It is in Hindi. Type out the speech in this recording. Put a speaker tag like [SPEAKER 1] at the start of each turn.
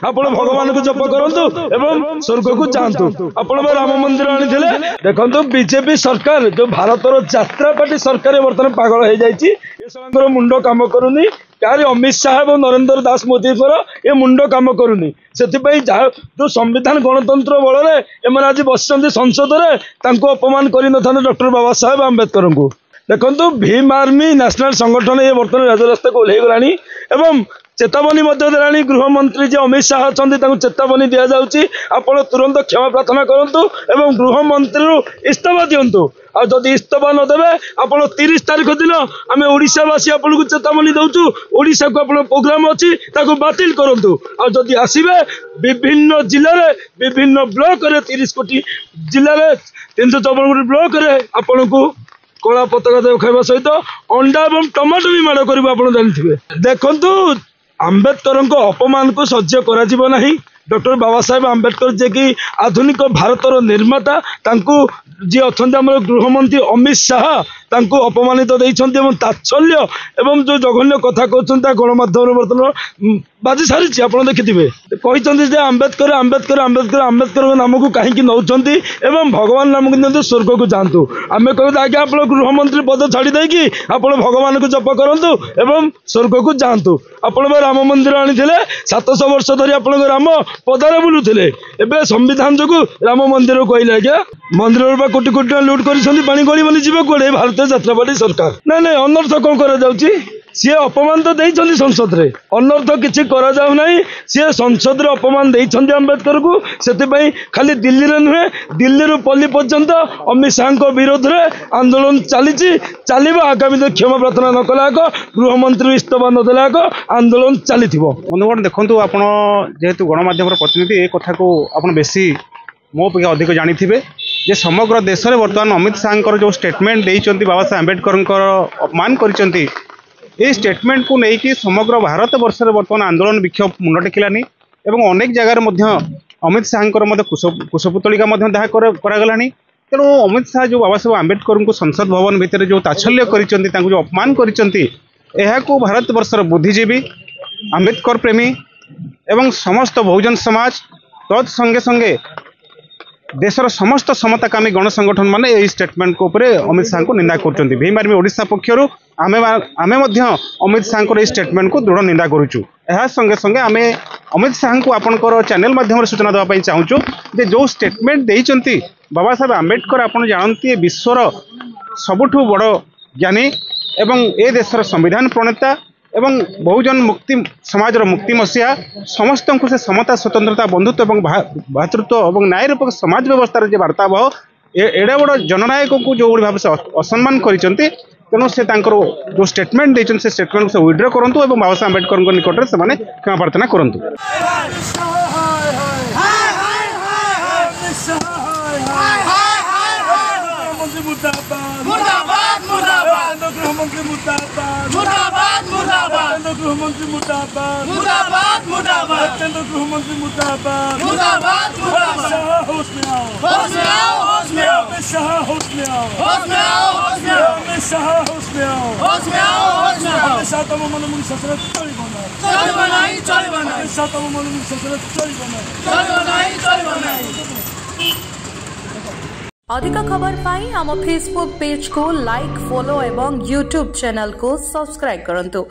[SPEAKER 1] आपण भगवान को जप करंतु एवं स्वर्ग को जातु। आपण राम मंदिर आनी देखो बीजेपी सरकार जो भारतर यात्रा पार्टी सरकार बर्तमान पागल हो जाए मुंड काम करूनी क्या अमित शाह और नरेंद्र दास मोदी ये मुंड काम करूनी से जो संविधान गणतंत्र बल एम आज बस संसद में अपमान कर डॉक्टर बाबा साहेब आंबेडकर को देखो भीम आर्मी नेशनल संगठन ये बर्तमान राजरास्ता को ओह्लैगलानी एवं चेतावनी देलानी गृहमंत्री जी अमित शाह अच्छा चेतावनी दि जाऊँगी आपण तुरंत क्षमा प्रार्थना करूँ एवं गृहमंत्री इस्तीफा दिंतु आदि इस्तीफा नदेवे आप 30 तारीख दिन आम ओडावासी आपको चेतावनी दौचु ओडा को आप प्रोग्राम अच्छी बातिल करूँ आदि आसवे विभिन्न जिले में विभिन्न ब्लॉक रे 30 कोटी जिले में 354 ब्लॉक रे आपण को कला पताका देखाइबा सहित अंडा और टमाटो भी माड़ कर जानते देखु आंबेडकर अपमान को सह्य करा नहीं। डॉक्टर बाबा साहेब आंबेडकर जे कि आधुनिक भारतर निर्माता जी अच्छा गृहमंत्री अमित शाह अपमानित तात्सल्य एवं जो जघन्य कथा कहते गणमाध्यम बर्तमान बाजी सारी आप देखिए कहते आंबेडकर आंबेडकर आंबेडकर आंबेडकर नाम को कहीं नौकरी एवं भगवान नाम को स्वर्ग को जातु आम कहते आगे आप गृहमंत्री पद छाड़ी देकी आप भगवान को जप करूँ एवं स्वर्ग को जातु। आपण राम मंदिर आनी 700 वर्ष धरी आप राम पदारे बुलूले एवं संविधान जो राम मंदिर कहले आज्ञा मंदिर कोटी कोटी लुट कर गली बनी जीव कौड़े भारतीय जनता पार्टी सरकार ना ना अनर्थ कौन कर सी अपमान तो देइछन्ति संसद रे अनर्थ किछि करा जाउ नाही सी संसद रे अपमान देइछन्ति आंबेडकर को सेति खाली दिल्ली रे नुहे दिल्ली रु पल्ली पर्यंत अमित शाह को विरोध रे आंदोलन चलिबो आगामी तो क्षमा प्रार्थना न कला गृहमंत्री इस्तीफा न देला आंदोलन चलिथिबो।
[SPEAKER 2] बंधुगण देखंतु आपण जेहेतु गणमाध्यम प्रतिनिधि ए कथा को आपण बेसी मो पे अधिक जानिथिबे जे समग्र देश में वर्तमान अमित शाह जो स्टेटमेंट देइछन्ति बाबा साहेब आंबेडकर अपमान करिछन्ति ये स्टेटमेंट को लेकिन समग्र भारत वर्ष बर्तमान आंदोलन विक्षोभ मुंड टेकिलानी एवं अनेक जगह अमित शाह कुशपुतलिका दाह करागलानी। तेणु अमित शाह जो बाबा साहेब आंबेडकर को संसद भवन भितर जो ताच्छल्य करिसेंति जो अपमान करिसेंति को भारत वर्षर बुद्धिजीवी आंबेडकर प्रेमी एवं समस्त बहुजन समाज तत् संगे संगे देशर समस्त समताकामी गण संगठन माने यही स्टेटमेंट को ऊपर अमित शाह को निंदा कर भीम आर्मी ओडिशा पक्षर आमे अमित शाह को स्टेटमेंट को दृढ़ निंदा करुचु। यह संगे संगे आमे अमित शाह को आपंकर चैनल माध्यम सूचना देवाई चाहूँ जे जो स्टेटमेंट देइचंती बाबा साहेब आंबेडकर आपन जानती विश्वर सबुठु बड़ ज्ञानी एवं ए देशर संविधान प्रणेता एवं बहुजन मुक्ति समाज मुक्ति मसीहा समस्त को से समता स्वतंत्रता बंधुत्व एवं भातृत्व और न्याय रूपक समाज व्यवस्था जो वार्तावह एडे बड़ जननायक को जो भाव से असम्मान करिसेंति तेणु से जो स्टेटमेंट देइछन से स्टेटमेंट से विड्रॉ करंतु एवं बाबा साहेब आंबेडकर निकट में से क्षमा प्रार्थना करंतु।
[SPEAKER 1] गृहमंत्री मुर्दाबाद मुर्दाबाद मुर्दाबाद गृहमंत्री मुर्दाबाद मुर्दाबाद मुर्दाबाद गृहमंत्री मुर्दाबाद मुर्दाबाद मुर्दाबाद होश में आओ होश में आओ होश में आओ शाह होश में आओ होश में आओ होश में आओ शाह होश में आओ होश में आओ होश में आओ सातम मनमुनि ससरत चली बनाई सातम मनमुनि ससरत चली बनाई।
[SPEAKER 3] अधिक खबर पाई आम फेसबुक पेज को लाइक फॉलो एवं यूट्यूब चैनल को सब्सक्राइब करंतु।